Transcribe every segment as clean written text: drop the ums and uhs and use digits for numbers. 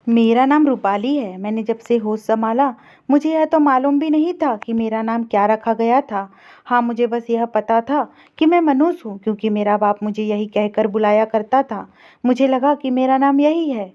मेरा नाम रूपाली है। मैंने जब से होश संभाला, मुझे यह तो मालूम भी नहीं था कि मेरा नाम क्या रखा गया था। हाँ, मुझे बस यह पता था कि मैं मनुष्य हूँ, क्योंकि मेरा बाप मुझे यही कहकर बुलाया करता था। मुझे लगा कि मेरा नाम यही है।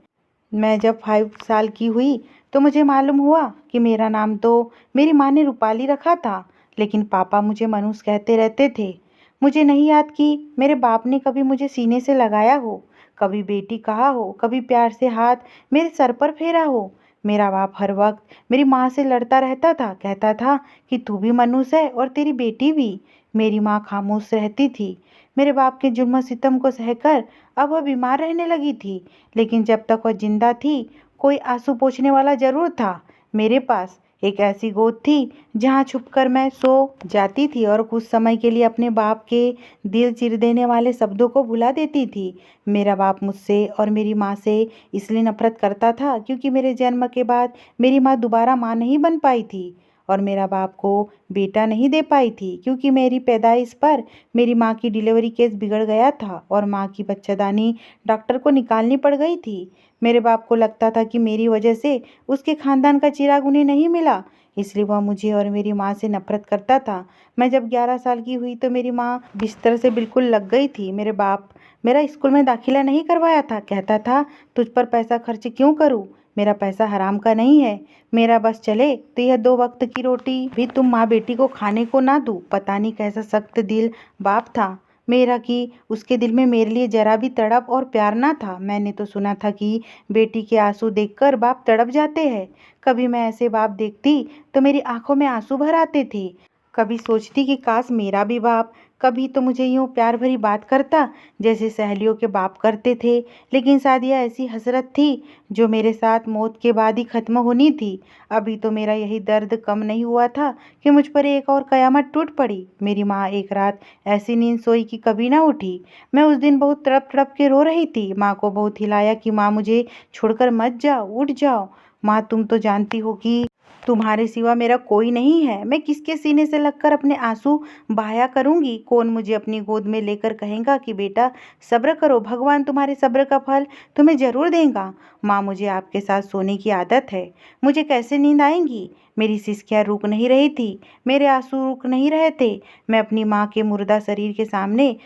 मैं जब 5 साल की हुई तो मुझे मालूम हुआ कि मेरा नाम तो मेरी माँ ने रूपाली रखा था, लेकिन पापा मुझे मनुष्य कहते रहते थे। मुझे नहीं याद कि मेरे बाप ने कभी मुझे सीने से लगाया हो, कभी बेटी कहा हो, कभी प्यार से हाथ मेरे सर पर फेरा हो। मेरा बाप हर वक्त मेरी माँ से लड़ता रहता था, कहता था कि तू भी मनुष्य है और तेरी बेटी भी। मेरी माँ खामोश रहती थी। मेरे बाप के जुल्म सितम को सहकर अब वह बीमार रहने लगी थी, लेकिन जब तक वह जिंदा थी, कोई आंसू पोंछने वाला जरूर था। मेरे पास एक ऐसी गोद थी जहाँ छुपकर मैं सो जाती थी और कुछ समय के लिए अपने बाप के दिल चीर देने वाले शब्दों को भुला देती थी। मेरा बाप मुझसे और मेरी माँ से इसलिए नफरत करता था क्योंकि मेरे जन्म के बाद मेरी माँ दोबारा माँ नहीं बन पाई थी, और मेरा बाप को बेटा नहीं दे पाई थी क्योंकि मेरी पैदाइश पर मेरी माँ की डिलीवरी केस बिगड़ गया था और माँ की बच्चादानी डॉक्टर को निकालनी पड़ गई थी। मेरे बाप को लगता था कि मेरी वजह से उसके खानदान का चिराग उन्हें नहीं मिला, इसलिए वह मुझे और मेरी माँ से नफरत करता था। मैं जब 11 साल की हुई तो मेरी माँ बिस्तर से बिल्कुल लग गई थी। मेरे बाप मेरा स्कूल में दाखिला नहीं करवाया था, कहता था तुझ पर पैसा खर्च क्यों करूँ, मेरा पैसा हराम का नहीं है। मेरा बस चले तो यह 2 वक्त की रोटी भी तुम माँ बेटी को खाने को ना दूँ। पता नहीं कैसा सख्त दिल बाप था मेरा कि उसके दिल में मेरे लिए जरा भी तड़प और प्यार ना था। मैंने तो सुना था कि बेटी के आंसू देखकर बाप तड़प जाते हैं। कभी मैं ऐसे बाप देखती तो मेरी आंखों में आंसू भर आते थे। कभी सोचती कि काश मेरा भी बाप कभी तो मुझे यूं प्यार भरी बात करता जैसे सहेलियों के बाप करते थे। लेकिन शायद यह ऐसी हसरत थी जो मेरे साथ मौत के बाद ही खत्म होनी थी। अभी तो मेरा यही दर्द कम नहीं हुआ था कि मुझ पर एक और कयामत टूट पड़ी। मेरी माँ एक रात ऐसी नींद सोई कि कभी ना उठी। मैं उस दिन बहुत तड़प तड़प के रो रही थी। माँ को बहुत हिलाया कि माँ मुझे छोड़कर मत जाओ, उठ जाओ। माँ, तुम तो जानती हो कि तुम्हारे सिवा मेरा कोई नहीं है। मैं किसके सीने से लगकर अपने आंसू बहाया करूंगी? कौन मुझे अपनी गोद में लेकर कहेगा कि बेटा सब्र करो, भगवान तुम्हारे सब्र का फल तुम्हें जरूर देगा। माँ, मुझे आपके साथ सोने की आदत है, मुझे कैसे नींद आएगी? मेरी सिसकियाँ रुक नहीं रही थी, मेरे आंसू रुक नहीं रहे थे। मैं अपनी माँ के मुर्दा शरीर के सामने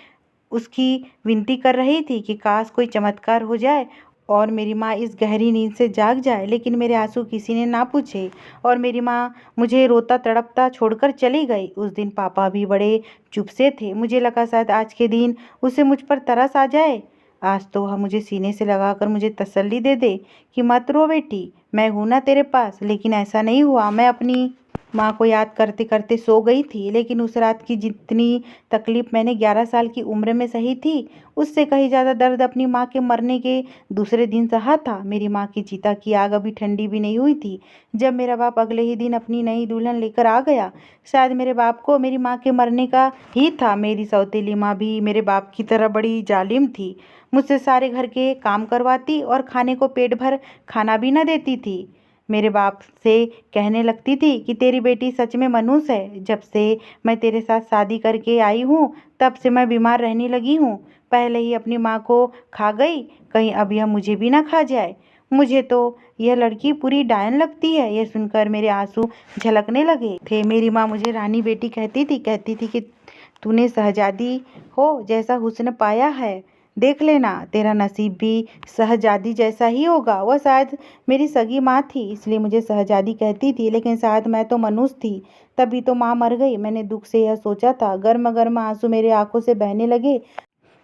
उसकी विनती कर रही थी कि काश कोई चमत्कार हो जाए और मेरी माँ इस गहरी नींद से जाग जाए। लेकिन मेरे आंसू किसी ने ना पूछे और मेरी माँ मुझे रोता तड़पता छोड़कर चली गई। उस दिन पापा भी बड़े चुप से थे। मुझे लगा शायद आज के दिन उसे मुझ पर तरस आ जाए। आज तो वह मुझे सीने से लगाकर मुझे तसल्ली दे दे कि मत रो बेटी, मैं हूं ना तेरे पास। लेकिन ऐसा नहीं हुआ। मैं अपनी माँ को याद करते करते सो गई थी। लेकिन उस रात की जितनी तकलीफ मैंने 11 साल की उम्र में सही थी, उससे कहीं ज़्यादा दर्द अपनी माँ के मरने के दूसरे दिन सहा था। मेरी माँ की चिता की आग अभी ठंडी भी नहीं हुई थी जब मेरा बाप अगले ही दिन अपनी नई दुल्हन लेकर आ गया। शायद मेरे बाप को मेरी माँ के मरने का ही था। मेरी सौतेली माँ भी मेरे बाप की तरह बड़ी जालिम थी। मुझसे सारे घर के काम करवाती और खाने को पेट भर खाना भी न देती थी। मेरे बाप से कहने लगती थी कि तेरी बेटी सच में मनुष्य है। जब से मैं तेरे साथ शादी करके आई हूँ तब से मैं बीमार रहने लगी हूँ। पहले ही अपनी माँ को खा गई, कहीं अब यह मुझे भी ना खा जाए। मुझे तो यह लड़की पूरी डायन लगती है। यह सुनकर मेरे आंसू झलकने लगे थे। मेरी माँ मुझे रानी बेटी कहती थी कि तूने शहजादी हो जैसा हुस्न पाया है, देख लेना तेरा नसीब भी शहजादी जैसा ही होगा। वह शायद मेरी सगी माँ थी इसलिए मुझे शहजादी कहती थी, लेकिन शायद मैं तो मनुष्य थी। तभी तो माँ मर गई। मैंने दुख से यह सोचा था। गर्म गर्म आंसू मेरे आंखों से बहने लगे।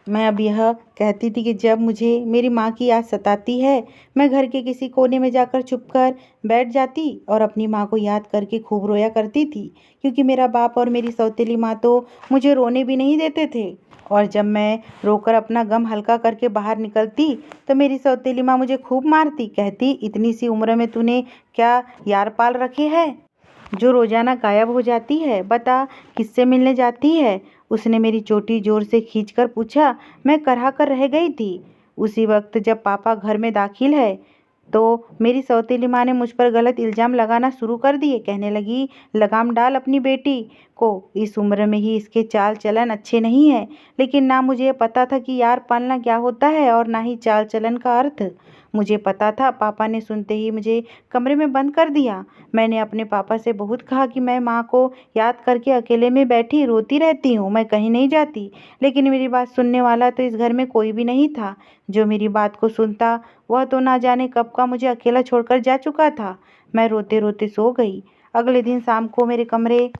मैं अब यह कहती थी कि जब मुझे मेरी माँ की याद सताती है, मैं घर के किसी कोने में जाकर चुपकर बैठ जाती और अपनी माँ को याद करके खूब रोया करती थी, क्योंकि मेरा बाप और मेरी सौतेली माँ तो मुझे रोने भी नहीं देते थे। और जब मैं रोकर अपना गम हल्का करके बाहर निकलती तो मेरी सौतेली माँ मुझे खूब मारती, कहती इतनी सी उम्र में तूने क्या यार पाल रखे हैं जो रोजाना गायब हो जाती है? बता किससे मिलने जाती है? उसने मेरी चोटी जोर से खींचकर पूछा। मैं कराह कर रह गई थी। उसी वक्त जब पापा घर में दाखिल है तो मेरी सौतेली माँ ने मुझ पर गलत इल्जाम लगाना शुरू कर दिए। कहने लगी, लगाम डाल अपनी बेटी को, इस उम्र में ही इसके चाल चलन अच्छे नहीं है। लेकिन ना मुझे पता था कि यार पालना क्या होता है और ना ही चाल चलन का अर्थ। मुझे पता था। पापा ने सुनते ही मुझे कमरे में बंद कर दिया। मैंने अपने पापा से बहुत कहा कि मैं माँ को याद करके अकेले में बैठी रोती रहती हूँ, मैं कहीं नहीं जाती। लेकिन मेरी बात सुनने वाला तो इस घर में कोई भी नहीं था। जो मेरी बात को सुनता वह तो ना जाने कब का मुझे अकेला छोड़कर जा चुका था। मैं रोते रोते सो गई। अगले दिन शाम को मेरे कमरे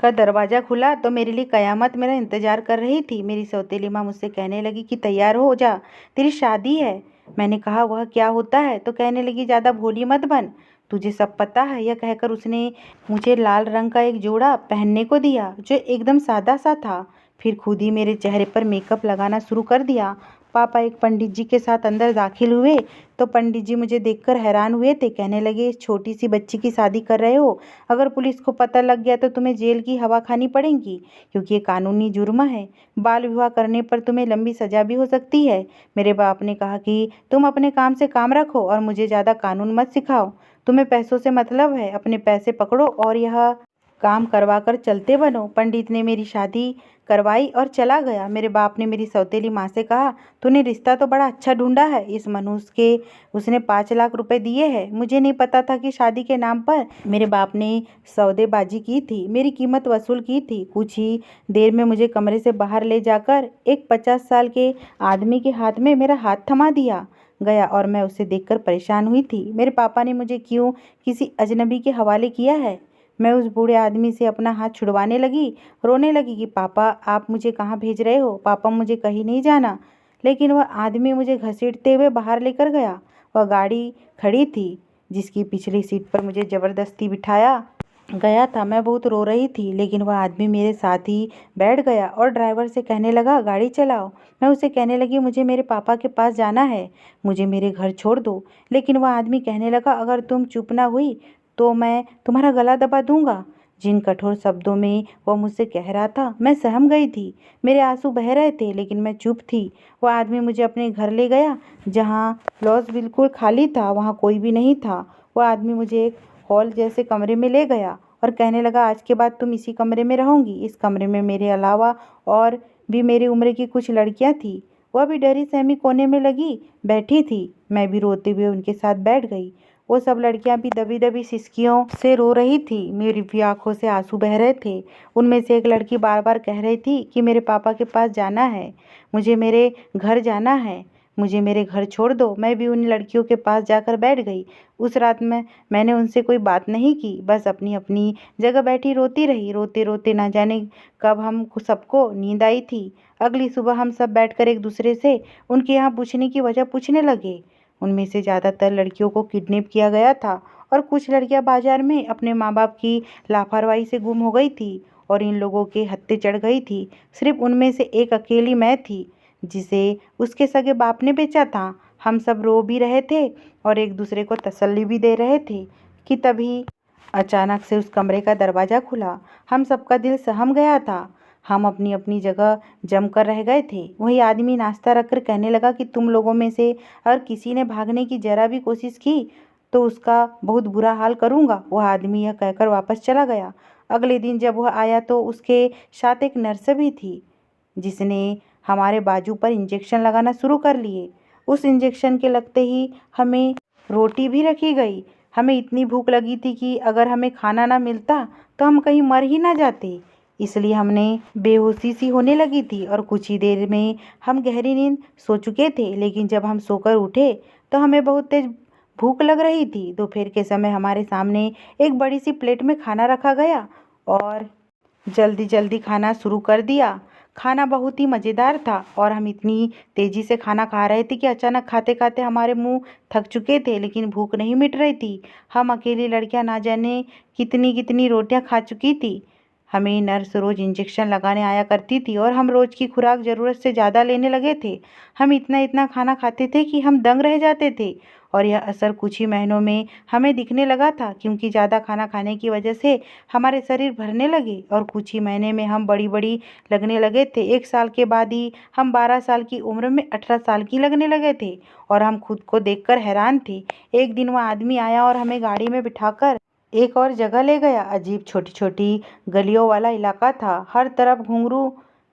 का दरवाज़ा खुला तो मेरे लिए कयामत मेरा इंतज़ार कर रही थी। मेरी सौतेली माँ मुझसे कहने लगी कि तैयार हो जा, तेरी शादी है। मैंने कहा वह क्या होता है? तो कहने लगी ज़्यादा भोली मत बन, तुझे सब पता है। यह कहकर उसने मुझे लाल रंग का एक जोड़ा पहनने को दिया जो एकदम सादा सा था। फिर खुद ही मेरे चेहरे पर मेकअप लगाना शुरू कर दिया। पापा एक पंडित जी के साथ अंदर दाखिल हुए तो पंडित जी मुझे देखकर हैरान हुए थे। कहने लगे, इस छोटी सी बच्ची की शादी कर रहे हो? अगर पुलिस को पता लग गया तो तुम्हें जेल की हवा खानी पड़ेगी, क्योंकि ये कानूनी जुर्म है। बाल विवाह करने पर तुम्हें लंबी सजा भी हो सकती है। मेरे बाप ने कहा कि तुम अपने काम से काम रखो और मुझे ज़्यादा कानून मत सिखाओ। तुम्हें पैसों से मतलब है, अपने पैसे पकड़ो और यह काम करवा कर चलते बनो। पंडित ने मेरी शादी करवाई और चला गया। मेरे बाप ने मेरी सौतेली माँ से कहा, तूने रिश्ता तो बड़ा अच्छा ढूंढा है। इस मनुष्य के उसने 5 लाख रुपए दिए हैं। मुझे नहीं पता था कि शादी के नाम पर मेरे बाप ने सौदेबाजी की थी, मेरी कीमत वसूल की थी। कुछ ही देर में मुझे कमरे से बाहर ले जाकर एक 50 साल के आदमी के हाथ में मेरा हाथ थमा दिया गया और मैं उसे देखकर परेशान हुई थी। मेरे पापा ने मुझे क्यों किसी अजनबी के हवाले किया है? मैं उस बूढ़े आदमी से अपना हाथ छुड़वाने लगी, रोने लगी कि पापा आप मुझे कहाँ भेज रहे हो? पापा मुझे कहीं नहीं जाना। लेकिन वह आदमी मुझे घसीटते हुए बाहर लेकर गया। वह गाड़ी खड़ी थी जिसकी पिछली सीट पर मुझे ज़बरदस्ती बिठाया गया था। मैं बहुत रो रही थी, लेकिन वह आदमी मेरे साथ ही बैठ गया और ड्राइवर से कहने लगा, गाड़ी चलाओ। मैं उसे कहने लगी, मुझे मेरे पापा के पास जाना है, मुझे मेरे घर छोड़ दो। लेकिन वह आदमी कहने लगा, अगर तुम चुप ना हुई तो मैं तुम्हारा गला दबा दूंगा। जिन कठोर शब्दों में वह मुझसे कह रहा था, मैं सहम गई थी। मेरे आंसू बह रहे थे, लेकिन मैं चुप थी। वह आदमी मुझे अपने घर ले गया जहाँ लॉज बिल्कुल खाली था, वहाँ कोई भी नहीं था। वह आदमी मुझे एक हॉल जैसे कमरे में ले गया और कहने लगा, आज के बाद तुम इसी कमरे में रहोगी। इस कमरे में मेरे अलावा और भी मेरी उम्र की कुछ लड़कियां थीं। वह भी डरी सहमी कोने में लगी बैठी थी। मैं भी रोते हुए उनके साथ बैठ गई। वो सब लड़कियां भी दबी दबी सिसकियों से रो रही थी। मेरी भी आंखों से आंसू बह रहे थे। उनमें से एक लड़की बार बार कह रही थी कि मेरे पापा के पास जाना है, मुझे मेरे घर जाना है, मुझे मेरे घर छोड़ दो। मैं भी उन लड़कियों के पास जाकर बैठ गई। उस रात में मैंने उनसे कोई बात नहीं की, बस अपनी अपनी जगह बैठी रोती रही। रोते रोते ना जाने कब हम सबको नींद आई थी। अगली सुबह हम सब बैठकर एक दूसरे से उनके यहाँ पूछने की वजह पूछने लगे। उनमें से ज़्यादातर लड़कियों को किडनैप किया गया था और कुछ लड़कियां बाजार में अपने माँ बाप की लापरवाही से गुम हो गई थी और इन लोगों के हत्थे चढ़ गई थी। सिर्फ उनमें से एक अकेली मैं थी जिसे उसके सगे बाप ने बेचा था। हम सब रो भी रहे थे और एक दूसरे को तसल्ली भी दे रहे थे कि तभी अचानक से उस कमरे का दरवाज़ा खुला। हम सबका दिल सहम गया था। हम अपनी अपनी जगह जमकर रह गए थे। वही आदमी नाश्ता रखकर कहने लगा कि तुम लोगों में से अगर किसी ने भागने की जरा भी कोशिश की तो उसका बहुत बुरा हाल करूँगा। वह आदमी यह कहकर वापस चला गया। अगले दिन जब वह आया तो उसके साथ एक नर्स भी थी जिसने हमारे बाजू पर इंजेक्शन लगाना शुरू कर लिए। उस इंजेक्शन के लगते ही हमें रोटी भी रखी गई। हमें इतनी भूख लगी थी कि अगर हमें खाना ना मिलता तो हम कहीं मर ही ना जाते, इसलिए हमने बेहोशी सी होने लगी थी और कुछ ही देर में हम गहरी नींद सो चुके थे। लेकिन जब हम सोकर उठे तो हमें बहुत तेज भूख लग रही थी। दोपहर के समय हमारे सामने एक बड़ी सी प्लेट में खाना रखा गया और जल्दी जल्दी खाना शुरू कर दिया। खाना बहुत ही मज़ेदार था और हम इतनी तेज़ी से खाना खा रहे थे कि अचानक खाते खाते हमारे मुंह थक चुके थे, लेकिन भूख नहीं मिट रही थी। हम अकेली लड़कियां ना जाने कितनी कितनी रोटियां खा चुकी थी। हमें नर्स रोज़ इंजेक्शन लगाने आया करती थी और हम रोज़ की खुराक ज़रूरत से ज़्यादा लेने लगे थे। हम इतना इतना खाना खाते थे कि हम दंग रह जाते थे और यह असर कुछ ही महीनों में हमें दिखने लगा था, क्योंकि ज़्यादा खाना खाने की वजह से हमारे शरीर भरने लगे और कुछ ही महीने में हम बड़ी बड़ी लगने लगे थे। 1 साल के बाद ही हम 12 साल की उम्र में 18 साल की लगने लगे थे और हम खुद को देखकर हैरान थे। एक दिन वह आदमी आया और हमें गाड़ी में बिठाकर एक और जगह ले गया। अजीब छोटी छोटी गलियों वाला इलाका था। हर तरफ घुंघरू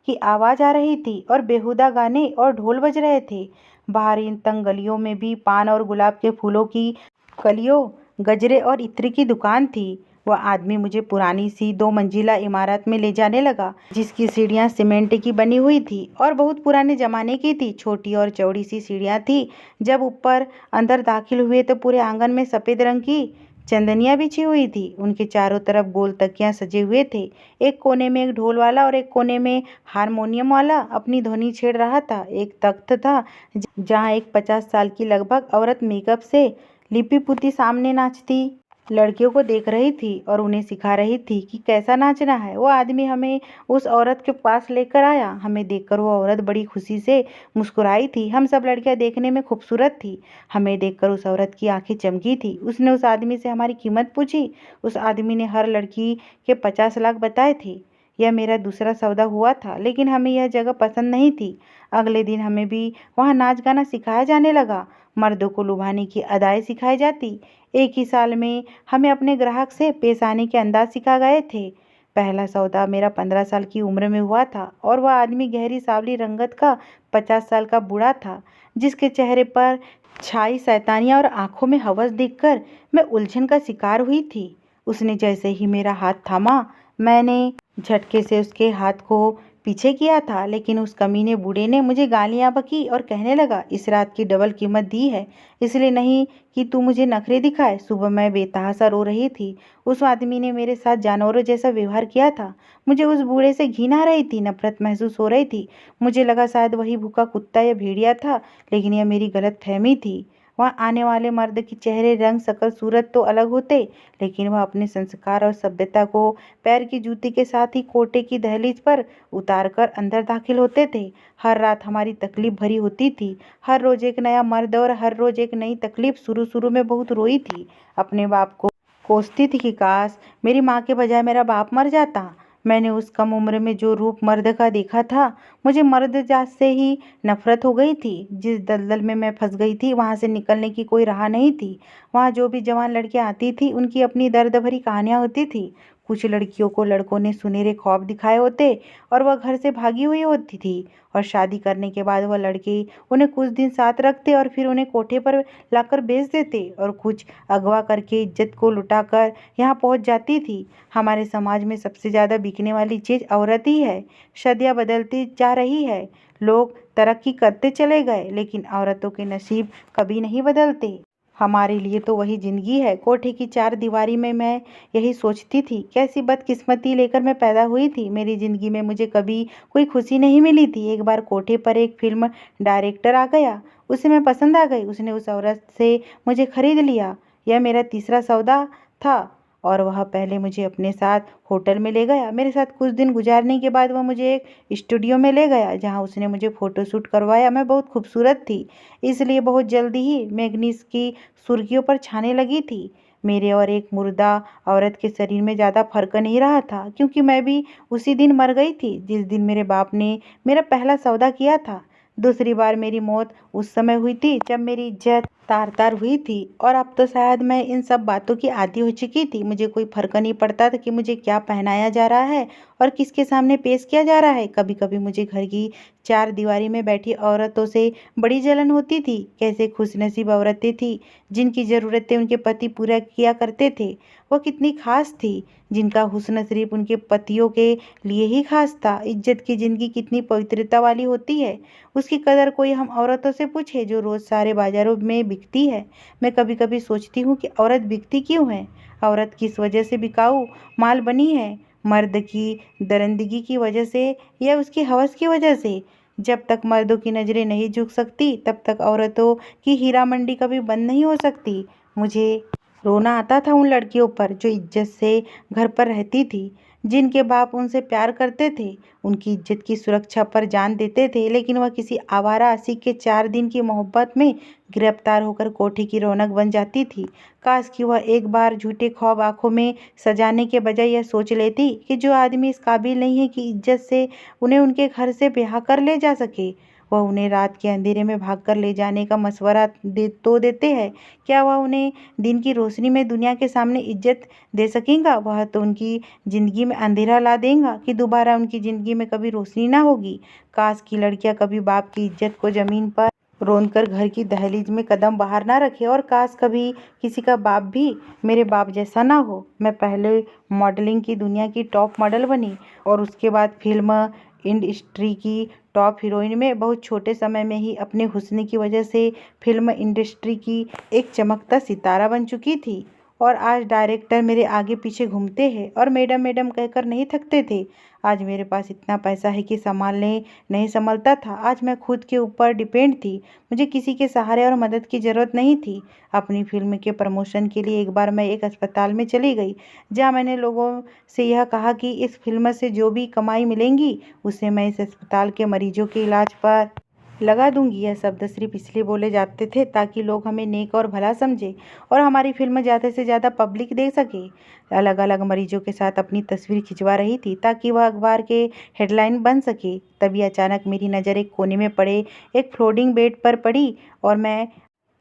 की आवाज़ आ रही थी और बेहुदा गाने और ढोल बज रहे थे। बाहर इन तंग गलियों में भी पान और गुलाब के फूलों की कलियों, गजरे और इत्र की दुकान थी। वह आदमी मुझे पुरानी सी 2 मंजिला इमारत में ले जाने लगा, जिसकी सीढ़ियां सीमेंट की बनी हुई थी और बहुत पुराने जमाने की थी। छोटी और चौड़ी सी सीढ़ियां थी। जब ऊपर अंदर दाखिल हुए तो पूरे आंगन में सफेद रंग की चंदनियां बिछी हुई थी। उनके चारों तरफ गोल तकियां सजे हुए थे। एक कोने में एक ढोल वाला और एक कोने में हारमोनियम वाला अपनी ध्वनि छेड़ रहा था। एक तख्त था जहाँ एक 50 साल की लगभग औरत मेकअप से लिपि पुती सामने नाचती लड़कियों को देख रही थी और उन्हें सिखा रही थी कि कैसा नाचना है। वो आदमी हमें उस औरत के पास लेकर आया। हमें देखकर वो औरत बड़ी खुशी से मुस्कुराई थी। हम सब लड़कियां देखने में खूबसूरत थी। हमें देखकर उस औरत की आंखें चमकी थी। उसने उस आदमी से हमारी कीमत पूछी। उस आदमी ने हर लड़की के 50 लाख बताए थे। यह मेरा दूसरा सौदा हुआ था, लेकिन हमें यह जगह पसंद नहीं थी। अगले दिन हमें भी वहाँ नाच गाना सिखाया जाने लगा। मर्दों को लुभाने की अदाएं सिखाई जाती। एक ही साल में हमें अपने ग्राहक से पेश आने के अंदाज सिखा गए थे। पहला सौदा मेरा 15 साल की उम्र में हुआ था और वह आदमी गहरी सांवली रंगत का 50 साल का बूढ़ा था, जिसके चेहरे पर छाई शैतानियां और आंखों में हवस देखकर मैं उलझन का शिकार हुई थी। उसने जैसे ही मेरा हाथ थामा, मैंने झटके से उसके हाथ को पीछे किया था, लेकिन उस कमीने बूढ़े ने मुझे गालियां बकी और कहने लगा, इस रात की डबल कीमत दी है, इसलिए नहीं कि तू मुझे नखरे दिखाए। सुबह मैं बेतहासा रो रही थी। उस आदमी ने मेरे साथ जानवरों जैसा व्यवहार किया था। मुझे उस बूढ़े से घृणा आ रही थी, नफरत महसूस हो रही थी। मुझे लगा शायद वही भूखा कुत्ता या भेड़िया था, लेकिन यह मेरी गलत फहमी थी। वहाँ आने वाले मर्द के चेहरे, रंग, शकल, सूरत तो अलग होते, लेकिन वह अपने संस्कार और सभ्यता को पैर की जूती के साथ ही कोटे की दहलीज पर उतार कर अंदर दाखिल होते थे। हर रात हमारी तकलीफ भरी होती थी। हर रोज एक नया मर्द और हर रोज एक नई तकलीफ। शुरू शुरू में बहुत रोई थी। अपने बाप को कोसती थी कि काश मेरी माँ के बजाय मेरा बाप मर जाता। मैंने उस कम उम्र में जो रूप मर्द का देखा था, मुझे मर्द जात से ही नफरत हो गई थी। जिस दलदल में मैं फंस गई थी, वहां से निकलने की कोई राह नहीं थी। वहां जो भी जवान लड़कियां आती थी, उनकी अपनी दर्द भरी कहानियां होती थी। कुछ लड़कियों को लड़कों ने सुनहरे ख्वाब दिखाए होते और वह घर से भागी हुई होती थी, और शादी करने के बाद वह लड़के उन्हें कुछ दिन साथ रखते और फिर उन्हें कोठे पर लाकर बेच देते, और कुछ अगवा करके इज्जत को लुटाकर यहाँ पहुँच जाती थी। हमारे समाज में सबसे ज़्यादा बिकने वाली चीज़ औरत ही है। सदियाँ बदलती जा रही है, लोग तरक्की करते चले गए, लेकिन औरतों के नसीब कभी नहीं बदलते। हमारे लिए तो वही जिंदगी है। कोठे की 4 दीवारी में मैं यही सोचती थी, कैसी बदकिस्मती लेकर मैं पैदा हुई थी। मेरी जिंदगी में मुझे कभी कोई खुशी नहीं मिली थी। एक बार कोठे पर एक फिल्म डायरेक्टर आ गया। उसे मैं पसंद आ गई। उसने उस औरत से मुझे खरीद लिया। यह मेरा तीसरा सौदा था, और वह पहले मुझे अपने साथ होटल में ले गया। मेरे साथ कुछ दिन गुजारने के बाद वह मुझे एक स्टूडियो में ले गया, जहां उसने मुझे फ़ोटोशूट करवाया। मैं बहुत खूबसूरत थी, इसलिए बहुत जल्दी ही मैगनीस की सुर्खियों पर छाने लगी थी। मेरे और एक मुर्दा औरत के शरीर में ज़्यादा फर्क नहीं रहा था, क्योंकि मैं भी उसी दिन मर गई थी जिस दिन मेरे बाप ने मेरा पहला सौदा किया था। दूसरी बार मेरी मौत उस समय हुई थी जब मेरी इज्जत तार तार हुई थी, और अब तो शायद मैं इन सब बातों की आदी हो चुकी थी। मुझे कोई फर्क नहीं पड़ता था कि मुझे क्या पहनाया जा रहा है और किसके सामने पेश किया जा रहा है। कभी कभी मुझे घर की 4 दीवारी में बैठी औरतों से बड़ी जलन होती थी। कैसे खुशनसीब औरतें थी जिनकी ज़रूरतें उनके पति पूरा किया करते थे। वह कितनी खास थी जिनका हुस्न सिर्फ उनके पतियों के लिए ही खास था। इज्जत की ज़िंदगी कितनी पवित्रता वाली होती है, उसकी कदर कोई हम औरतों से पूछे जो रोज़ सारे बाजारों में बिकती है। मैं कभी कभी सोचती हूँ कि औरत बिकती क्यों है। औरत किस वजह से बिकाऊ माल बनी है? मर्द की दरिंदगी की वजह से या उसकी हवस की वजह से? जब तक मर्दों की नज़रें नहीं झुक सकती, तब तक औरतों की हीरा मंडी कभी बंद नहीं हो सकती। मुझे रोना आता था उन लड़कियों पर जो इज्जत से घर पर रहती थी, जिनके बाप उनसे प्यार करते थे, उनकी इज्जत की सुरक्षा पर जान देते थे, लेकिन वह किसी आवारा आशिक के 4 दिन की मोहब्बत में गिरफ्तार होकर कोठी की रौनक बन जाती थी। काश कि वह एक बार झूठे ख्वाब आंखों में सजाने के बजाय यह सोच लेती कि जो आदमी इस काबिल नहीं है कि इज्जत से उन्हें उनके घर से ब्याह कर ले जा सके, वह उन्हें रात के अंधेरे में भागकर ले जाने का मशवरा देते हैं। क्या वह उन्हें दिन की रोशनी में दुनिया के सामने इज्जत दे सकेगा? वह तो उनकी ज़िंदगी में अंधेरा ला देगा कि दोबारा उनकी ज़िंदगी में कभी रोशनी ना होगी। काश की लड़कियां कभी बाप की इज्जत को ज़मीन पर रोंदकर घर की दहलीज में कदम बाहर ना रखे। और काश कभी किसी का बाप भी मेरे बाप जैसा ना हो। मैं पहले मॉडलिंग की दुनिया की टॉप मॉडल बनी और उसके बाद फिल्म इंडस्ट्री की टॉप हीरोइन में बहुत छोटे समय में ही अपने हुस्न की वजह से फिल्म इंडस्ट्री की एक चमकता सितारा बन चुकी थी। और आज डायरेक्टर मेरे आगे पीछे घूमते हैं और मैडम मैडम कहकर नहीं थकते थे। आज मेरे पास इतना पैसा है कि संभालने नहीं संभलता था। आज मैं खुद के ऊपर डिपेंड थी। मुझे किसी के सहारे और मदद की ज़रूरत नहीं थी। अपनी फिल्म के प्रमोशन के लिए एक बार मैं एक अस्पताल में चली गई, जहाँ मैंने लोगों से यह कहा कि इस फिल्म से जो भी कमाई मिलेंगी उसे मैं इस अस्पताल के मरीजों के इलाज पर लगा दूंगी। यह शब्द सिर्फ इसलिए बोले जाते थे ताकि लोग हमें नेक और भला समझे और हमारी फिल्म ज़्यादा से ज़्यादा पब्लिक देख सके। अलग अलग मरीजों के साथ अपनी तस्वीर खिंचवा रही थी ताकि वह अखबार के हेडलाइन बन सके। तभी अचानक मेरी नज़र एक कोने में पड़े एक फ्लोटिंग बेड पर पड़ी और मैं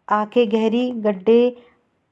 आंखें गहरी गड्ढे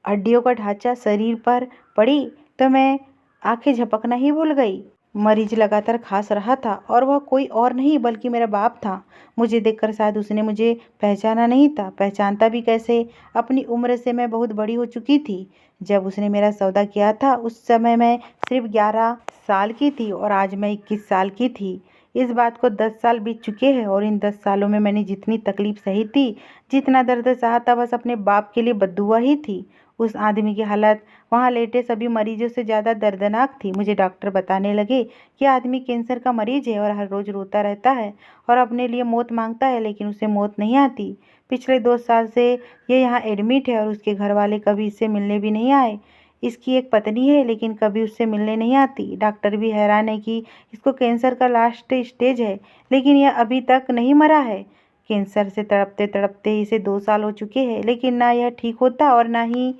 हड्डियों का ढांचा शरीर पर पड़ी तो मैं आंखें झपकना ही भूल गई। मरीज लगातार खांस रहा था और वह कोई और नहीं बल्कि मेरा बाप था। मुझे देखकर शायद उसने मुझे पहचाना नहीं था। पहचानता भी कैसे? अपनी उम्र से मैं बहुत बड़ी हो चुकी थी। जब उसने मेरा सौदा किया था उस समय मैं सिर्फ 11 साल की थी और आज मैं 21 साल की थी। इस बात को 10 साल बीत चुके हैं और इन 10 सालों में मैंने जितनी तकलीफ सही थी, जितना दर्द सहा था, बस अपने बाप के लिए बद्दुआ ही थी। उस आदमी की हालत वहाँ लेटे सभी मरीजों से ज़्यादा दर्दनाक थी। मुझे डॉक्टर बताने लगे कि आदमी कैंसर का मरीज है और हर रोज़ रोता रहता है और अपने लिए मौत मांगता है, लेकिन उसे मौत नहीं आती। पिछले 2 साल से ये यहाँ एडमिट है और उसके घर वाले कभी इससे मिलने भी नहीं आए। इसकी एक पत्नी है लेकिन कभी उससे मिलने नहीं आती। डॉक्टर भी हैरान है कि इसको कैंसर का लास्ट स्टेज है, लेकिन यह अभी तक नहीं मरा है। कैंसर से तड़पते तड़पते इसे 2 साल हो चुके हैं, लेकिन ना यह ठीक होता और ना ही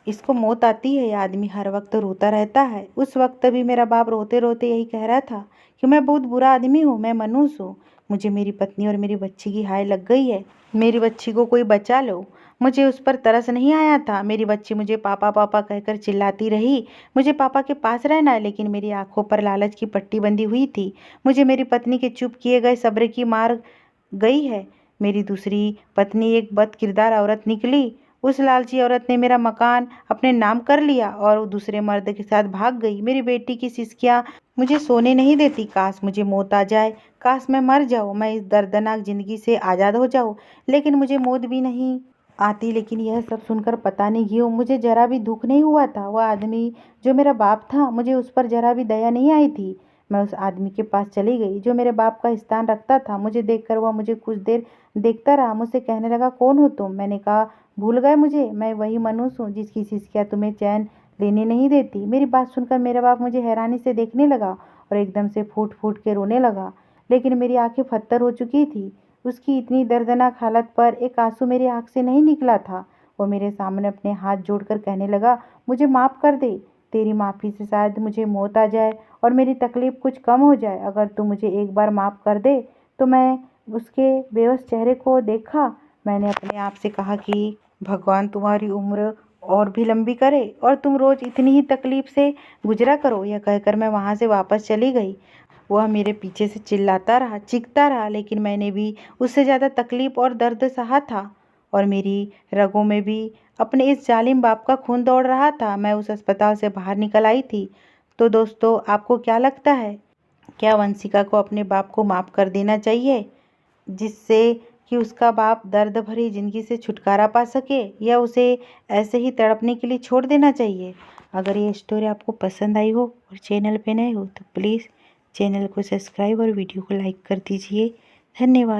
इसको मौत आती है। यह आदमी हर वक्त रोता रहता है। उस वक्त भी मेरा बाप रोते रोते यही कह रहा था कि मैं बहुत बुरा आदमी हूँ, मैं मनुष्य हूँ। मुझे मेरी पत्नी और मेरी बच्ची की हाय लग गई है। मेरी बच्ची को कोई बचा लो। मुझे उस पर तरस नहीं आया था। मेरी बच्ची मुझे पापा पापा कहकर चिल्लाती रही। मुझे पापा के पास रहना है, लेकिन मेरी आंखों पर लालच की पट्टी बंधी हुई थी। मुझे मेरी पत्नी के चुप किए गए सब्र की मार गई है। मेरी दूसरी पत्नी एक बद किरदार औरत निकली। उस लालची औरत ने मेरा मकान अपने नाम कर लिया और वो दूसरे मर्द के साथ भाग गई। मेरी बेटी की सिसकियां मुझे सोने नहीं देती। काश मुझे मौत आ जाए, काश मैं मर जाऊं, मैं इस दर्दनाक जिंदगी से आज़ाद हो जाऊं, लेकिन मुझे मौत भी नहीं आती। लेकिन यह सब सुनकर पता नहीं क्यों मुझे जरा भी दुख नहीं हुआ था। वह आदमी जो मेरा बाप था, मुझे उस पर जरा भी दया नहीं आई थी। मैं उस आदमी के पास चली गई जो मेरे बाप का स्थान रखता था। मुझे देखकर वह मुझे कुछ देर देखता रहा। मुझसे कहने लगा, कौन हो तुम? मैंने कहा, भूल गए मुझे? मैं वही मनुष्य हूँ जिसकी सिसकियाँ तुम्हें चैन लेने नहीं देती। मेरी बात सुनकर मेरा बाप मुझे हैरानी से देखने लगा और एकदम से फूट फूट के रोने लगा। लेकिन मेरी आंखें पत्थर हो चुकी थी। उसकी इतनी दर्दनाक हालत पर एक आंसू मेरी आंख से नहीं निकला था। वो मेरे सामने अपने हाथ जोड़कर कहने लगा, मुझे माफ़ कर दे। तेरी माफ़ी से शायद मुझे मौत आ जाए और मेरी तकलीफ़ कुछ कम हो जाए। अगर तू मुझे एक बार माफ़ कर दे। तो मैं उसके बेबस चेहरे को देखा। मैंने अपने आप से कहा कि भगवान तुम्हारी उम्र और भी लंबी करे और तुम रोज़ इतनी ही तकलीफ से गुजरा करो। यह कहकर मैं वहाँ से वापस चली गई। वह मेरे पीछे से चिल्लाता रहा, चीखता रहा, लेकिन मैंने भी उससे ज़्यादा तकलीफ और दर्द सहा था और मेरी रगों में भी अपने इस जालिम बाप का खून दौड़ रहा था। मैं उस अस्पताल से बाहर निकल आई थी। तो दोस्तों, आपको क्या लगता है, क्या वंशिका को अपने बाप को माफ़ कर देना चाहिए जिससे कि उसका बाप दर्द भरी ज़िंदगी से छुटकारा पा सके, या उसे ऐसे ही तड़पने के लिए छोड़ देना चाहिए? अगर ये स्टोरी आपको पसंद आई हो और चैनल पे नए हो तो प्लीज़ चैनल को सब्सक्राइब और वीडियो को लाइक कर दीजिए। धन्यवाद।